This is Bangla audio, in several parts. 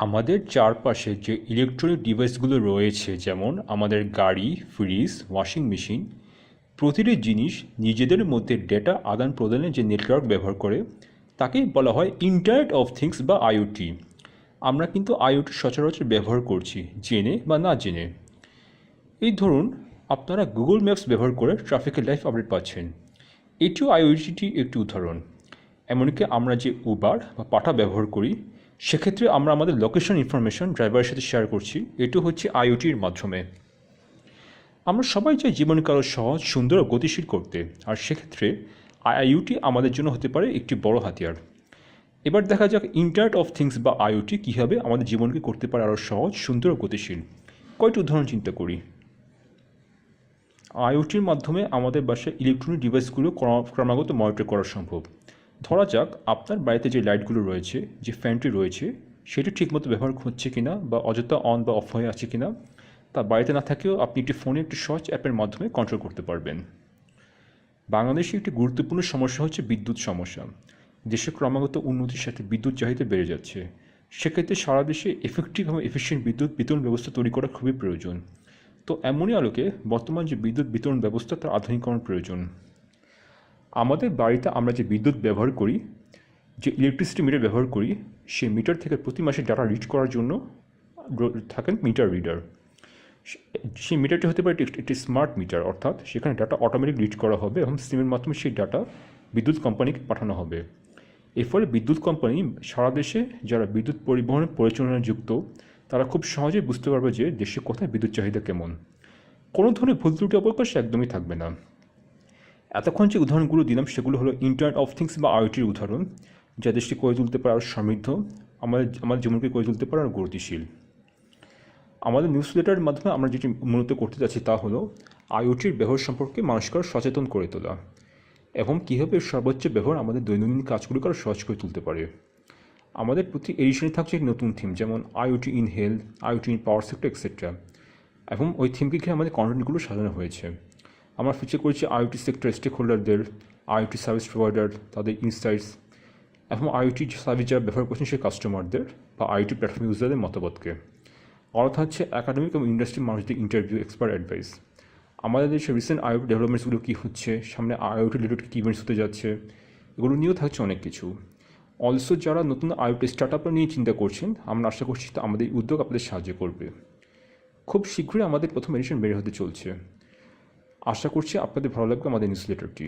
আমাদের চারপাশে যে ইলেকট্রনিক ডিভাইসগুলো রয়েছে, যেমন আমাদের গাড়ি, ফ্রিজ, ওয়াশিং মেশিন, প্রতিটি জিনিস নিজেদের মধ্যে ডেটা আদান প্রদানের যে নেটওয়ার্ক ব্যবহার করে তাকেই বলা হয় ইন্টারনেট অফ থিংস বা আইওটি। আমরা কিন্তু আইওটি সচরাচর ব্যবহার করছি, জেনে বা না জেনে। এই ধরুন, আপনারা গুগল ম্যাপস ব্যবহার করে ট্রাফিকের লাইভ আপডেট পাচ্ছেন। এটিও আইওটি একটি উদাহরণ। এমনকি আমরা যে উবার বা পাঠা ব্যবহার করি, সেক্ষেত্রে আমরা আমাদের লোকেশন ইনফরমেশন ড্রাইভারের সাথে শেয়ার করছি। এটিও হচ্ছে আইওটির মাধ্যমে। আমরা সবাই চাই জীবনকে আরও সহজ, সুন্দর ও গতিশীল করতে, আর সেক্ষেত্রে আইওটি আমাদের জন্য হতে পারে একটি বড় হাতিয়ার। এবার দেখা যাক ইন্টারনেট অফ থিংস বা আইওটি কীভাবে আমাদের জীবনকে করতে পারে আরও সহজ, সুন্দর ও গতিশীল। কয়েকটি উদাহরণ চিন্তা করি। আইওটির মাধ্যমে আমাদের বাসায় ইলেকট্রনিক ডিভাইসগুলো ক্রমাগত মনিটর করা সম্ভব। ধরা যাক আপনার বাড়িতে যে লাইটগুলো রয়েছে, যে ফ্যানটি রয়েছে, সেটি ঠিকমতো ব্যবহার হচ্ছে কিনা বা অযথা অন বা অফ হয়ে আছে কিনা, তা বাড়িতে না থাকেও আপনি একটি ফোনে একটি সহজ অ্যাপের মাধ্যমে কন্ট্রোল করতে পারবেন। বাংলাদেশে একটি গুরুত্বপূর্ণ সমস্যা হচ্ছে বিদ্যুৎ সমস্যা। দেশে ক্রমাগত উন্নতির সাথে বিদ্যুৎ চাহিদা বেড়ে যাচ্ছে। সেক্ষেত্রে সারা দেশে এফেক্টিভ এবং এফিশিয়েন্ট বিদ্যুৎ বিতরণ ব্যবস্থা তৈরি করা খুবই প্রয়োজন। তো এমনই আলোকে বর্তমান যে বিদ্যুৎ বিতরণ ব্যবস্থা, তার আধুনিকরণ প্রয়োজন। আমাদের বাড়িতে আমরা যে বিদ্যুৎ ব্যবহার করি, যে ইলেকট্রিসিটি মিটার ব্যবহার করি, সেই মিটার থেকে প্রতি মাসে ডাটা রিড করার জন্য থাকেন মিটার রিডার। সেই মিটারটি হতে পারে একটি স্মার্ট মিটার, অর্থাৎ সেখানে ডাটা অটোমেটিক রিড করা হবে এবং সিমের মাধ্যমে সেই ডাটা বিদ্যুৎ কোম্পানিকে পাঠানো হবে। এর ফলে বিদ্যুৎ কোম্পানি সারা দেশে যারা বিদ্যুৎ পরিবহনের পরিচালনায় যুক্ত, তারা খুব সহজেই বুঝতে পারবে যে দেশে কোথায় বিদ্যুৎ চাহিদা কেমন। কোনো ধরনের ভুল ত্রুটি অবকাশ একদমই থাকবে না। এতক্ষণ যে উদাহরণগুলো দিলাম সেগুলো হলো ইন্টারনেট অফ থিংস বা আইওটির উদাহরণ, যা দেশকে করে তুলতে পারে আরও সমৃদ্ধ, আমাদের জীবনকে করে তুলতে পারে আরও গতিশীল। আমাদের নিউজ লেটারের মাধ্যমে আমরা যেটি মূলত করতে যাচ্ছি তা হলো আইওটির ব্যবহার সম্পর্কে মানুষকে আরও সচেতন করে তোলা এবং কীভাবে এর সর্বোচ্চ ব্যবহার আমাদের দৈনন্দিন কাজগুলোকে আরও সহজ করে তুলতে পারে। আমাদের প্রতি এডিশনে থাকছে একটি নতুন থিম, যেমন IoT in health, IoT in power sector etcetera, এবং ওই থিমকে ঘিরে আমাদের কন্টেন্টগুলো সাজানো হয়েছে। আমরা ফিচার করেছি আইওটি সেক্টর স্টেক হোল্ডারদের, আইওটি সার্ভিস প্রোভাইডার তাদের ইনসাইটস, এবং আইওটি সার্ভিস যারা ব্যবহার করছেন সেই কাস্টমারদের বা আইওটি প্ল্যাটফর্ম ইউজারদের মতামতকে। আর থাকছে একাডেমিক এবং ইন্ডাস্ট্রির মানুষদের ইন্টারভিউ, এক্সপার্ট অ্যাডভাইস। আমাদের দেশে রিসেন্ট আইওটি ডেভেলপমেন্টসগুলো কী হচ্ছে, সামনে আইওটি রিলেটেড কী ইভেন্টস হতে যাচ্ছে, এগুলো নিয়েও থাকছে অনেক কিছু। অলসো যারা নতুন আইওটি স্টার্ট আপ নিয়ে চিন্তা করছেন, আমরা আশা করছি আমাদের উদ্যোগ আপনাদের সাহায্য করবে। খুব শীঘ্রই আমাদের প্রথম এডিশন বের হতে চলছে। আশা করছি আপনাদের ভালো লাগবে আমাদের নিউজ লেটারটি।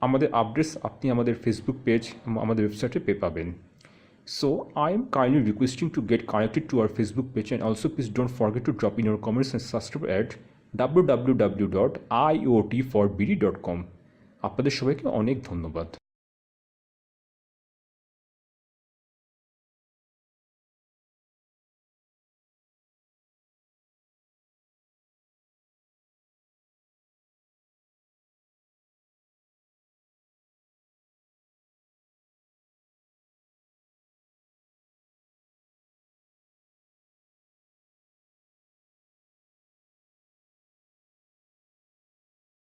আমাদের আপডেটস আপনি আমাদের ফেসবুক পেজ এবং আমাদের ওয়েবসাইটে পাবেন। So I am kindly requesting to get connected to our Facebook page, and also please don't forget to drop in your comments and subscribe at www.iotforbd.com. আপনাদের সবাইকে অনেক ধন্যবাদ।